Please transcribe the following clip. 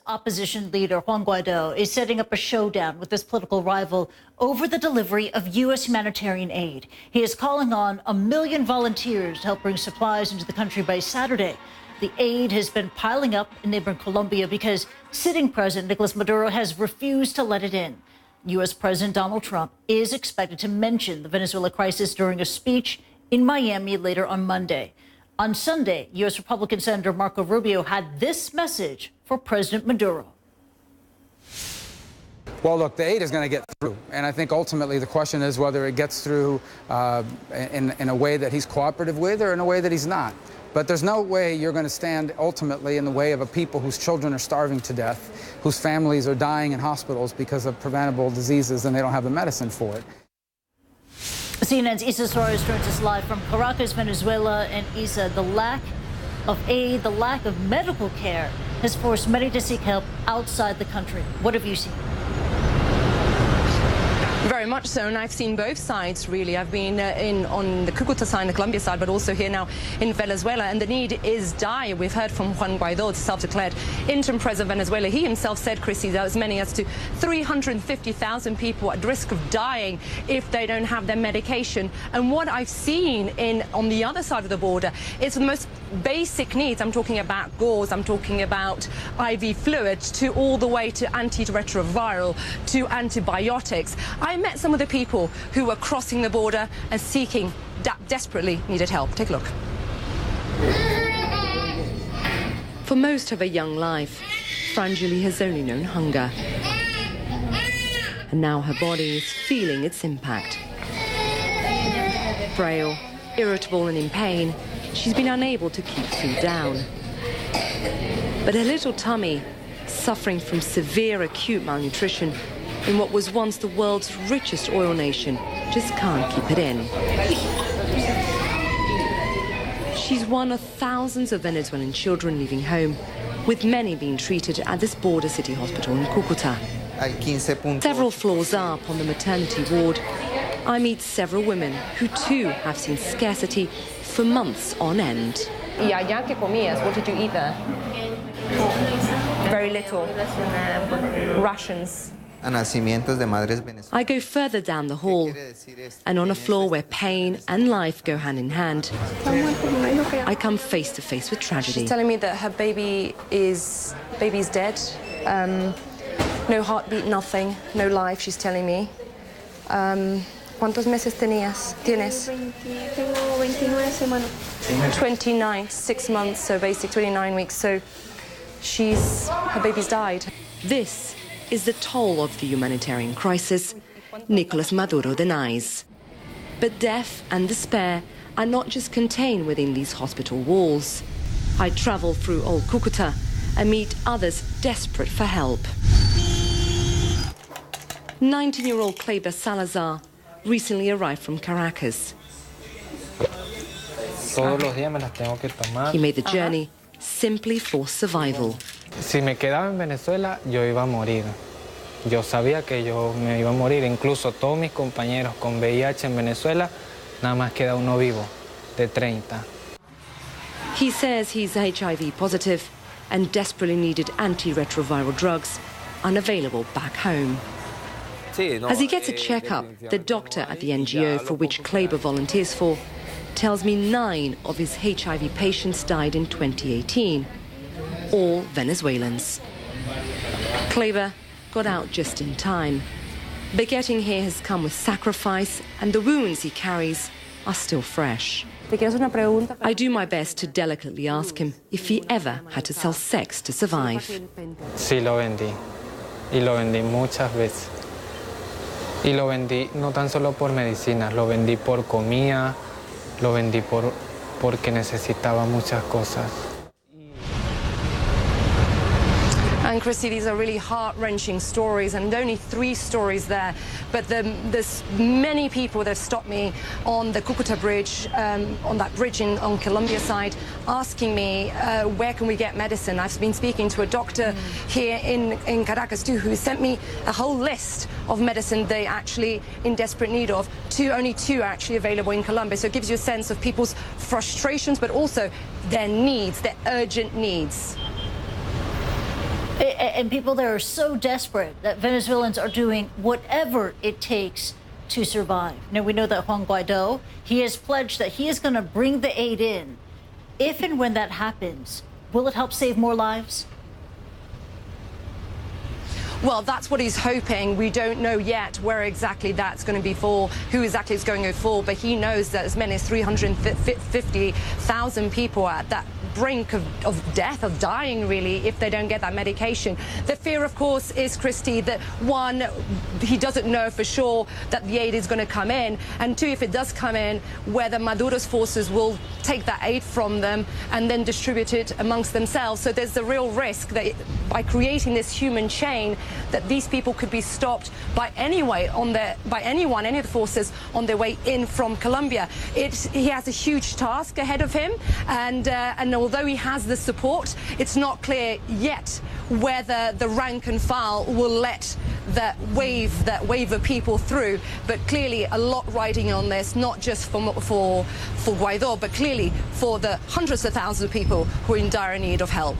opposition leader Juan Guaido is setting up a showdown with his political rival over the delivery of U.S. humanitarian aid. He is calling on 1 million volunteers to help bring supplies into the country by Saturday. The aid has been piling up in neighboring Colombia because sitting President Nicolas Maduro has refused to let it in. U.S. President Donald Trump is expected to mention the Venezuela crisis during a speech in Miami later on Monday. On Sunday, U.S. Republican Senator Marco Rubio had this message for President Maduro. Well, look, the aid is going to get through, and I think ultimately the question is whether it gets through in a way that he's cooperative with or in a way that he's not. But there's no way you're going to stand ultimately in the way of a people whose children are starving to death, whose families are dying in hospitals because of preventable diseases and they don't have the medicine for it. CNN's Isa Suarez joins us live from Caracas, Venezuela. And Isa, the lack of aid, the lack of medical care has forced many to seek help outside the country. What have you seen? Very much so, and I've seen both sides, really. I've been on the Cucuta side, the Colombia side, but also here now in Venezuela, and the need is dire. We've heard from Juan Guaido, the self-declared interim president of Venezuela. He himself said, Chrissy, that as many as to 350,000 people at risk of dying if they don't have their medication. And what I've seen on the other side of the border is the most basic needs. I'm talking about gauze, I'm talking about IV fluids, to all the way to antiretroviral, to antibiotics. I met some of the people who were crossing the border and seeking, desperately needed help. Take a look. For most of her young life, Frangeli has only known hunger. And now her body is feeling its impact. Frail, irritable and in pain, she's been unable to keep food down. But her little tummy, suffering from severe acute malnutrition in what was once the world's richest oil nation, just can't keep it in. She's one of thousands of Venezuelan children leaving home, with many being treated at this border city hospital in Cucuta. Several floors up on the maternity ward, I meet several women who too have seen scarcity for months on end. Y allá que comías, what did you eat there? Very little. Rations. I go further down the hall, and on a floor where pain and life go hand in hand, I come face to face with tragedy. She's telling me that her baby's dead. No heartbeat, nothing, no life, she's telling me. ¿Cuántos meses tienes? Tengo 29 semanas. 29, 6 months, so basic 29 weeks. So her baby's died. This is the toll of the humanitarian crisis Nicolas Maduro denies. But death and despair are not just contained within these hospital walls. I travel through old Cucuta and meet others desperate for help. 19-year-old Kleber Salazar recently arrived from Caracas. He made the journey simply for survival. Si me quedaba en Venezuela, yo iba a morir. Yo sabía que yo me iba a morir. Incluso todos mis compañeros con VIH en Venezuela, nada más queda uno vivo, de 30. He says he's HIV positive and desperately needed antiretroviral drugs unavailable back home. As he gets a checkup, the doctor at the NGO for which Kleber volunteers for tells me 9 of his HIV patients died in 2018, all Venezuelans. Kleber got out just in time, but getting here has come with sacrifice, and the wounds he carries are still fresh. I do my best to delicately ask him if he ever had to sell sex to survive. Sí, lo vendí. Y lo vendí muchas veces. Y lo vendí no tan solo por medicinas, lo vendí por comida, lo vendí porque necesitaba muchas cosas. And Chrissy, these are really heart-wrenching stories, and only 3 stories there. But there's many people that have stopped me on the Cucuta Bridge, on that bridge on Colombia side, asking me where can we get medicine. I've been speaking to a doctor here in Caracas too, who sent me a whole list of medicine they actually in desperate need of. Only two actually available in Colombia. So it gives you a sense of people's frustrations, but also their needs, their urgent needs. And people there are so desperate that Venezuelans are doing whatever it takes to survive. Now, we know that Juan Guaido, he has pledged that he is going to bring the aid in. If and when that happens, will it help save more lives? Well, that's what he's hoping. We don't know yet where exactly that's going to be for, who exactly it's going to go for, but he knows that as many as 350,000 people are at that brink of death, of dying, really, if they don't get that medication. The fear, of course, is, Christy, that one, he doesn't know for sure that the aid is going to come in, and two, if it does come in, whether Maduro's forces will take that aid from them and then distribute it amongst themselves. So there's the real risk that by creating this human chain, that these people could be stopped by any of the forces on their way in from Colombia. He has a huge task ahead of him, and although he has the support, it's not clear yet whether the rank and file will let that wave of people through. But clearly a lot riding on this, not just for Guaido, but clearly for the hundreds of thousands of people who are in dire need of help.